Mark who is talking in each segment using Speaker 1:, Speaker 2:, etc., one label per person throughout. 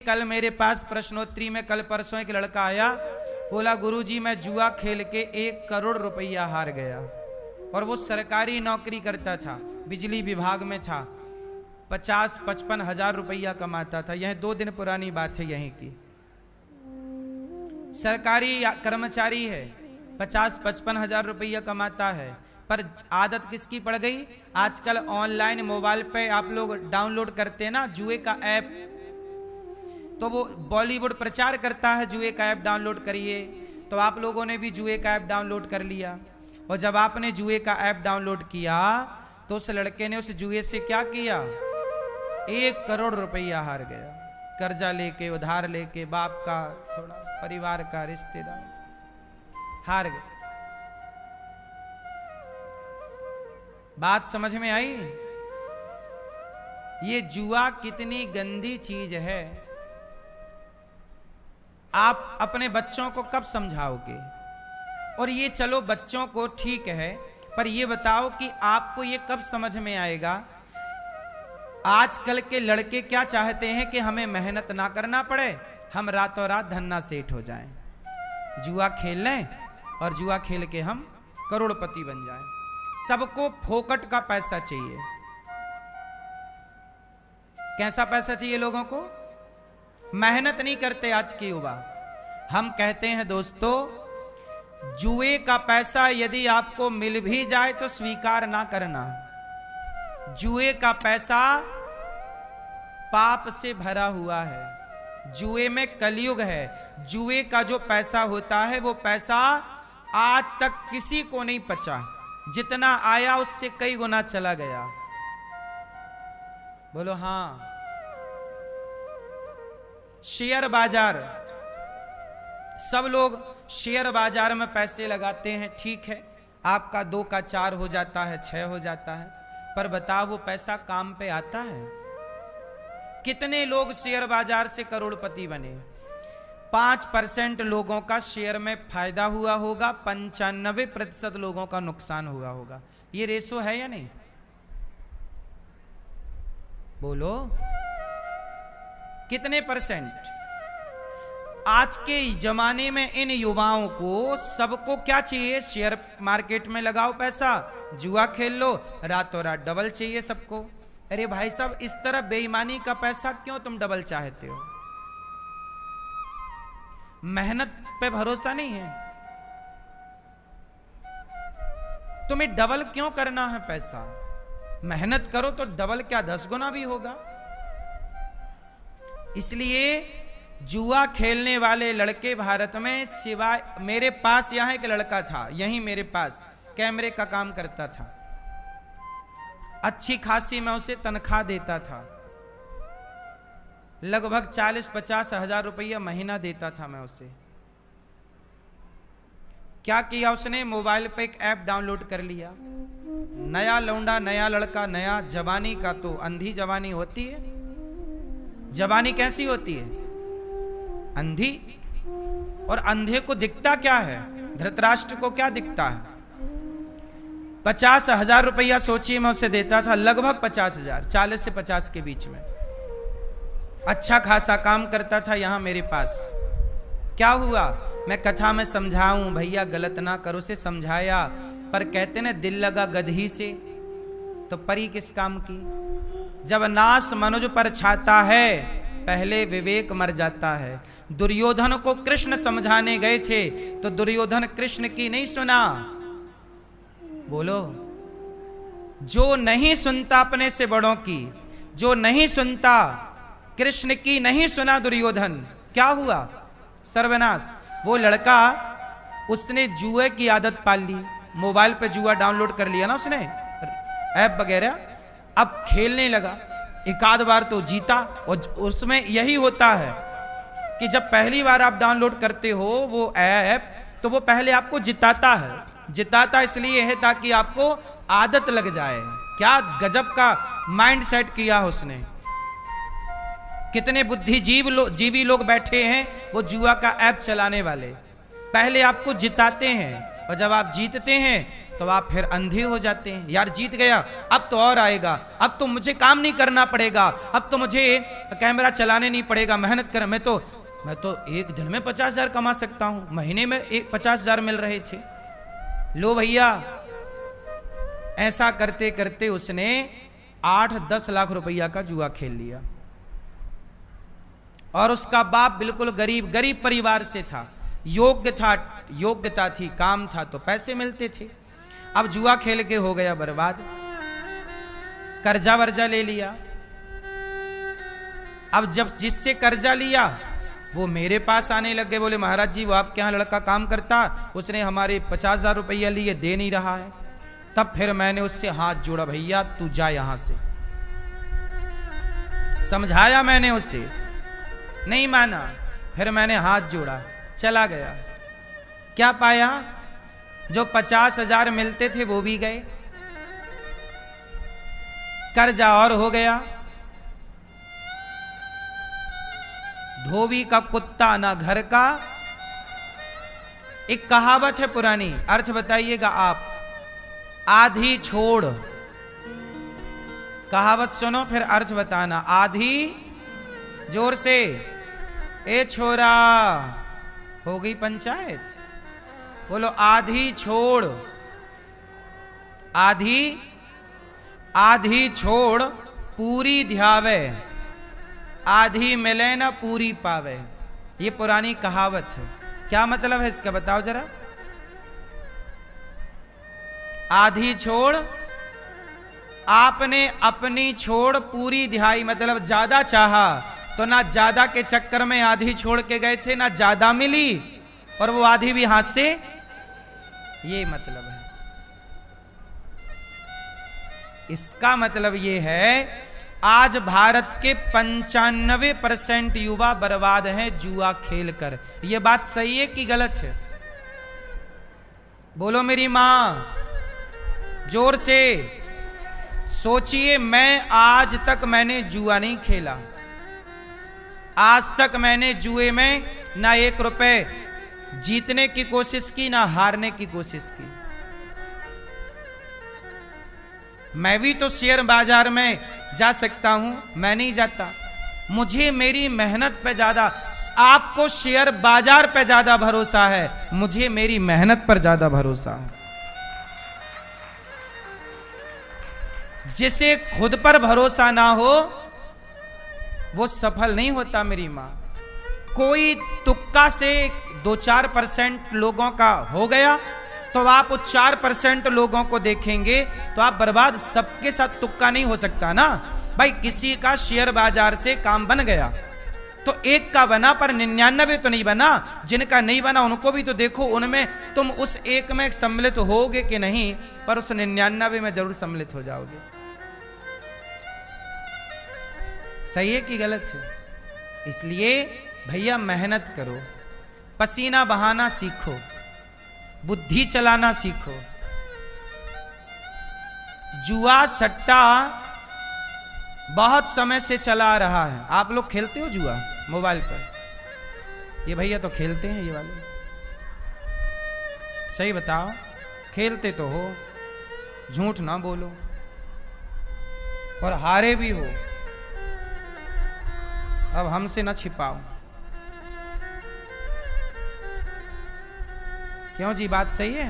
Speaker 1: कल मेरे पास प्रश्नोत्तरी में कल परसों एक लड़का आया, बोला गुरुजी मैं जुआ खेल के 1 करोड़ रुपया हार गया। और वो सरकारी नौकरी करता था, बिजली विभाग में था, 50-55 हजार रुपया कमाता था। यह 2 दिन पुरानी बात है यहीं की। सरकारी कर्मचारी है, 50-55 हजार रुपया कमाता है। पर आदत किसकी पड़ गई? आजकल ऑनलाइन मोबाइल पे आप लोग डाउनलोड करते हैं ना जुए का ऐप, तो वो बॉलीवुड प्रचार करता है जुए का ऐप डाउनलोड करिए। तो आप लोगों ने भी जुए का ऐप डाउनलोड कर लिया। और जब आपने जुए का ऐप डाउनलोड किया तो उस लड़के ने उस जुए से क्या किया? 1 करोड़ रुपया हार गया। कर्जा लेके, उधार लेके, बाप का, थोड़ा परिवार का, रिश्तेदार, हार गए। बात समझ में आई? ये जुआ कितनी गंदी चीज है। आप अपने बच्चों को कब समझाओगे? और ये चलो बच्चों को ठीक है, पर ये बताओ कि आपको ये कब समझ में आएगा? आजकल के लड़के क्या चाहते हैं कि हमें मेहनत ना करना पड़े, हम रातों रात धन्ना सेठ हो जाएं, जुआ खेल लें और जुआ खेल के हम करोड़पति बन जाएं। सबको फोकट का पैसा चाहिए। कैसा पैसा चाहिए लोगों को? मेहनत नहीं करते आज के युवा। हम कहते हैं दोस्तों, जुए का पैसा यदि आपको मिल भी जाए तो स्वीकार ना करना। जुए का पैसा पाप से भरा हुआ है। जुए में कलयुग है। जुए का जो पैसा होता है वो पैसा आज तक किसी को नहीं पचा। जितना आया उससे कई गुना चला गया। बोलो हां। शेयर बाजार, सब लोग शेयर बाजार में पैसे लगाते हैं, ठीक है, आपका 2 का 4 हो जाता है, 6 हो जाता है, पर बताओ वो पैसा काम पे आता है? कितने लोग शेयर बाजार से करोड़पति बने? 5% लोगों का शेयर में फायदा हुआ होगा, 95% लोगों का नुकसान हुआ होगा। ये रेशो है या नहीं? बोलो कितने परसेंट? आज के जमाने में इन युवाओं को सबको क्या चाहिए? शेयर मार्केट में लगाओ पैसा, जुआ खेल लो, रातों रात डबल चाहिए सबको। अरे भाई साहब, इस तरह बेईमानी का पैसा क्यों तुम डबल चाहते हो? मेहनत पे भरोसा नहीं है? तुम्हें डबल क्यों करना है पैसा? मेहनत करो तो डबल क्या 10 गुना भी होगा। इसलिए जुआ खेलने वाले लड़के भारत में, सिवाय मेरे पास यहां एक लड़का था, यहीं मेरे पास कैमरे का काम करता था, अच्छी खासी मैं उसे तनख्वाह देता था, लगभग 40-50 हजार रुपया महीना देता था मैं उसे। क्या किया उसने? मोबाइल पे एक ऐप डाउनलोड कर लिया। नया लौंडा, नया लड़का, नया जवानी का तो अंधी जवानी होती है। जवानी कैसी होती है? अंधी। और अंधे को दिखता क्या है? धृतराष्ट्र को क्या दिखता है? 50 हजार रुपया सोचिए मैं उसे देता था, लगभग 50 हजार, 40 से 50 के बीच में। अच्छा खासा काम करता था यहां मेरे पास। क्या हुआ? मैं कथा में समझाऊं, भैया गलत ना करो से समझाया, पर कहते ना दिल लगा गधी से तो परी किस काम की। जब नास मनुज पर छाता है, पहले विवेक मर जाता है। दुर्योधन को कृष्ण समझाने गए थे तो दुर्योधन कृष्ण की नहीं सुना। बोलो, जो नहीं सुनता अपने से बड़ों की, जो नहीं सुनता कृष्ण की, नहीं सुना दुर्योधन, क्या हुआ? सर्वनाश। वो लड़का, उसने जुए की आदत पाल ली, मोबाइल पे जुआ डाउनलोड कर लिया ना उसने, ऐप वगैरह, अब खेलने लगा। एक आध बार तो जीता। और उसमें यही होता है कि जब पहली बार आप डाउनलोड करते हो वो ऐप, तो वो पहले आपको जिताता है। जिताता इसलिए है ताकि आपको आदत लग जाए। क्या गजब का माइंड सेट किया उसने। कितने बुद्धिजीवी लोग बैठे हैं वो जुआ का ऐप चलाने वाले। पहले आपको जिताते हैं और जब आप जीतते हैं तो आप फिर अंधे हो जाते हैं। यार जीत गया, अब तो और आएगा, अब तो मुझे काम नहीं करना पड़ेगा, अब तो मुझे कैमरा चलाने नहीं पड़ेगा, मेहनत कर, मैं तो एक दिन में 50,000 कमा सकता हूं, महीने में 50,000 मिल रहे थे। लो भैया, ऐसा करते करते उसने 8-10 लाख रुपया का जुआ खेल लिया। और उसका बाप बिल्कुल गरीब परिवार से था, योग्यता थी, काम था तो पैसे मिलते थे। अब जुआ खेल के हो गया बर्बाद, कर्जा वर्जा ले लिया। अब जब जिससे कर्जा लिया वो मेरे पास आने लग गए, बोले महाराज जी वो आपके यहाँ लड़का काम करता, उसने हमारे 50,000 रुपया लिए, दे नहीं रहा है। तब फिर मैंने उससे हाथ जोड़ा, भैया तू जा यहां से, समझाया मैंने उससे, नहीं माना। फिर मैंने हाथ जोड़ा, चला गया। क्या पाया? जो 50,000 मिलते थे वो भी गए, कर्जा और हो गया। धोबी का कुत्ता ना घर का, एक कहावत है पुरानी, अर्थ बताइएगा आप। आधी छोड़, कहावत सुनो फिर अर्थ बताना। आधी, जोर से, ए छोरा, हो गई पंचायत, बोलो आधी छोड़। आधी छोड़ पूरी ध्यावे, आधी मिले ना पूरी पावे। ये पुरानी कहावत है। क्या मतलब है इसका बताओ जरा। आधी छोड़, आपने अपनी छोड़ पूरी ध्याई, मतलब ज्यादा चाहा तो ना ज्यादा के चक्कर में आधी छोड़ के गए थे, ना ज्यादा मिली और वो आधी भी हाथ से, ये मतलब है। इसका मतलब ये है आज भारत के 95% युवा बर्बाद हैं जुआ खेलकर। ये बात सही है कि गलत है? बोलो मेरी मां, जोर से सोचिए। मैं आज तक मैंने जुआ नहीं खेला, आज तक मैंने जुए में ना 1 रुपए जीतने की कोशिश की, ना हारने की कोशिश की। मैं भी तो शेयर बाजार में जा सकता हूं, मैं नहीं जाता। मुझे मेरी मेहनत पे ज्यादा, आपको शेयर बाजार पे ज्यादा भरोसा है, मुझे मेरी मेहनत पर ज्यादा भरोसा है। जिसे खुद पर भरोसा ना हो वो सफल नहीं होता मेरी मां। कोई तुक्का से 2-4% लोगों का हो गया तो आप उस 4% लोगों को देखेंगे तो आप बर्बाद। सबके साथ तुक्का नहीं हो सकता ना भाई। किसी का शेयर बाजार से काम बन गया तो एक का बना, पर 99 तो नहीं बना। जिनका नहीं बना उनको भी तो देखो, उनमें तुम उस एक में सम्मिलित होगे कि नहीं, पर उस 99 में जरूर सम्मिलित हो जाओगे। सही है कि गलत है? इसलिए भैया मेहनत करो, पसीना बहाना सीखो, बुद्धि चलाना सीखो। जुआ सट्टा बहुत समय से चला आ रहा है। आप लोग खेलते हो जुआ मोबाइल पर? ये भैया तो खेलते हैं, ये वाले। सही बताओ, खेलते तो हो, झूठ ना बोलो। और हारे भी हो, अब हमसे ना छिपाओ। क्यों जी, बात सही है?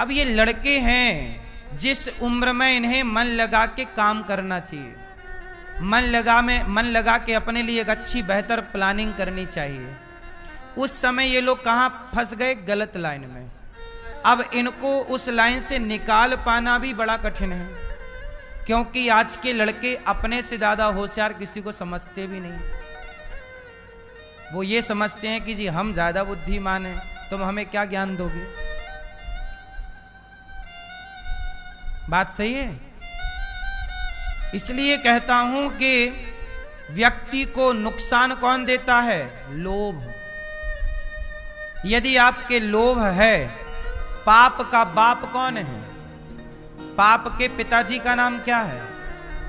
Speaker 1: अब ये लड़के हैं, जिस उम्र में इन्हें मन लगा के काम करना चाहिए, मन लगा के अपने लिए एक अच्छी बेहतर प्लानिंग करनी चाहिए। उस समय ये लोग कहां फंस गए? गलत लाइन में। अब इनको उस लाइन से निकाल पाना भी बड़ा कठिन है, क्योंकि आज के लड़के अपने से ज्यादा होशियार किसी को समझते भी नहीं। वो ये समझते हैं कि जी हम ज्यादा बुद्धिमान हैं, तुम हमें क्या ज्ञान दोगे। बात सही है? इसलिए कहता हूं कि व्यक्ति को नुकसान कौन देता है? लोभ। यदि आपके लोभ है, पाप का बाप कौन है? पाप के पिताजी का नाम क्या है?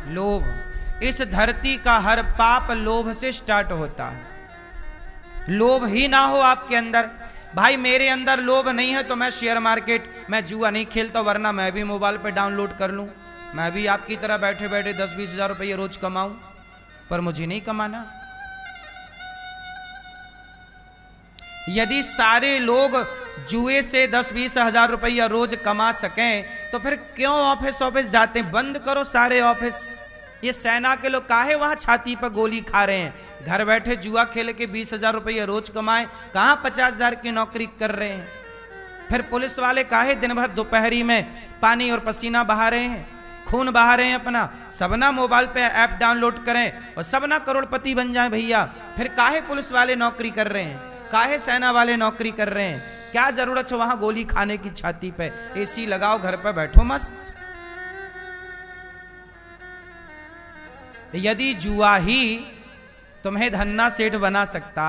Speaker 1: लोभ। इस धरती का हर पाप लोभ से स्टार्ट होता है। लोभ ही ना हो आपके अंदर, भाई मेरे अंदर लोभ नहीं है तो मैं शेयर मार्केट मैं जुआ नहीं खेलता, वरना मैं भी मोबाइल पे डाउनलोड कर लूं, मैं भी आपकी तरह बैठे बैठे 10-20 हजार रुपये रोज कमाऊं, पर मुझे नहीं कमाना। यदि सारे लोग जुए से 10-20 हजार रुपया रोज कमा सकें तो फिर क्यों ऑफिस जाते हैं? बंद करो सारे ऑफिस। ये सेना के लोग काहे वहां छाती पर गोली खा रहे हैं? घर बैठे जुआ खेल के 20 हजार रुपया रोज कमाए, कहां 50 हजार की नौकरी कर रहे हैं? फिर पुलिस वाले काहे दिन भर दोपहरी में पानी और पसीना बहा रहे हैं, खून बहा रहे हैं अपना? सबना मोबाइल पे ऐप डाउनलोड करें और सबना करोड़पति बन जाएं भैया। फिर काहे पुलिस वाले नौकरी कर रहे हैं, काहे सेना वाले नौकरी कर रहे हैं? क्या जरूरत है वहां गोली खाने की छाती पे? एसी लगाओ, घर पे बैठो मस्त। यदि जुआ ही तुम्हें धन्ना सेठ बना सकता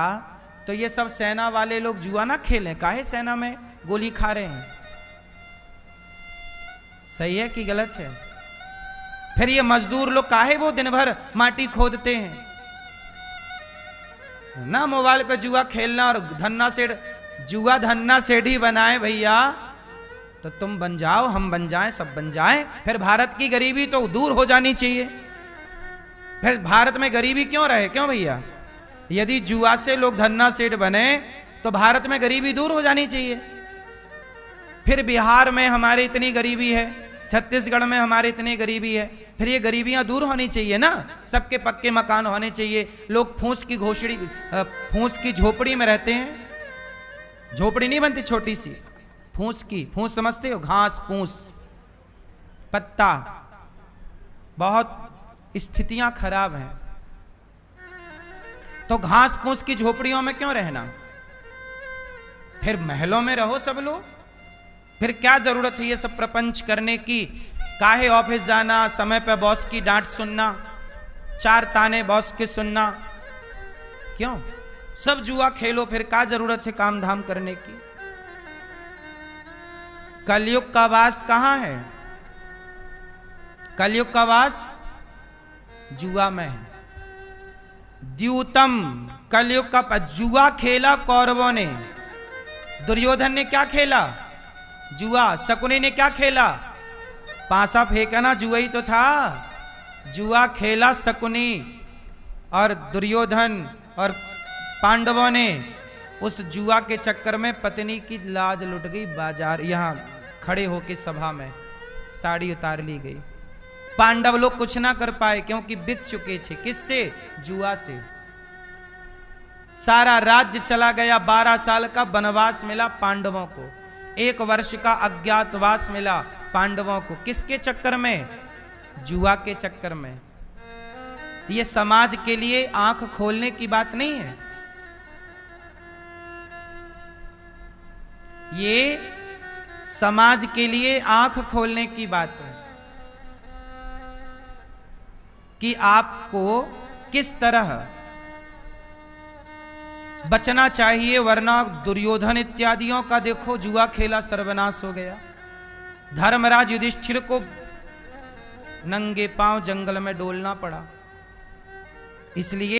Speaker 1: तो ये सब सेना वाले लोग जुआ ना खेलें? काहे सेना में गोली खा रहे हैं? सही है कि गलत है? फिर ये मजदूर लोग काहे वो दिन भर माटी खोदते हैं? ना मोबाइल पे जुआ खेलना और धन्ना सेठ, जुआ धन्ना सेठ ही बनाए भैया, तो तुम बन जाओ, हम बन जाएं, सब बन जाएं। फिर भारत की गरीबी तो दूर हो जानी चाहिए। फिर भारत में गरीबी क्यों रहे? क्यों भैया? यदि जुआ से लोग धन्ना सेठ बने तो भारत में गरीबी दूर हो जानी चाहिए। फिर बिहार में हमारी इतनी गरीबी है, छत्तीसगढ़ में हमारी इतनी गरीबी है, फिर ये गरीबियां दूर होनी चाहिए ना। सबके पक्के मकान होने चाहिए। लोग फूस की झोपड़ी में रहते हैं। झोपड़ी नहीं बनती छोटी सी, फूस की, फूस समझते हो? घास फूस पत्ता। बहुत स्थितियां खराब हैं, तो घास फूस की झोपड़ियों में क्यों रहना? फिर महलों में रहो सब लोग। फिर क्या जरूरत है ये सब प्रपंच करने की? काहे ऑफिस जाना, समय पे बॉस की डांट सुनना, 4 ताने बॉस के सुनना? क्यों? सब जुआ खेलो, फिर क्या जरूरत है काम धाम करने की? कलयुग का वास कहां है? कलयुग का वास जुआ में है। द्यूतम, कलयुग का जुआ खेला कौरवों ने। दुर्योधन ने क्या खेला? जुआ। शकुनी ने क्या खेला? पासा फेंका ना, जुआ ही तो था। जुआ खेला शकुनी और दुर्योधन और पांडवों ने। उस जुआ के चक्कर में पत्नी की लाज लुट गई। बाजार यहां खड़े होके सभा में साड़ी उतार ली गई। पांडव लोग कुछ ना कर पाए क्योंकि बिक चुके थे। किससे? जुआ से। सारा राज्य चला गया। 12 साल का वनवास मिला पांडवों को, 1 वर्ष का अज्ञातवास मिला पांडवों को। किसके चक्कर में? जुआ के चक्कर में। ये समाज के लिए आंख खोलने की बात नहीं है। ये समाज के लिए आंख खोलने की बात है कि आपको किस तरह बचना चाहिए, वरना दुर्योधन इत्यादियों का देखो जुआ खेला सर्वनाश हो गया। धर्मराज युधिष्ठिर को नंगे पांव जंगल में डोलना पड़ा। इसलिए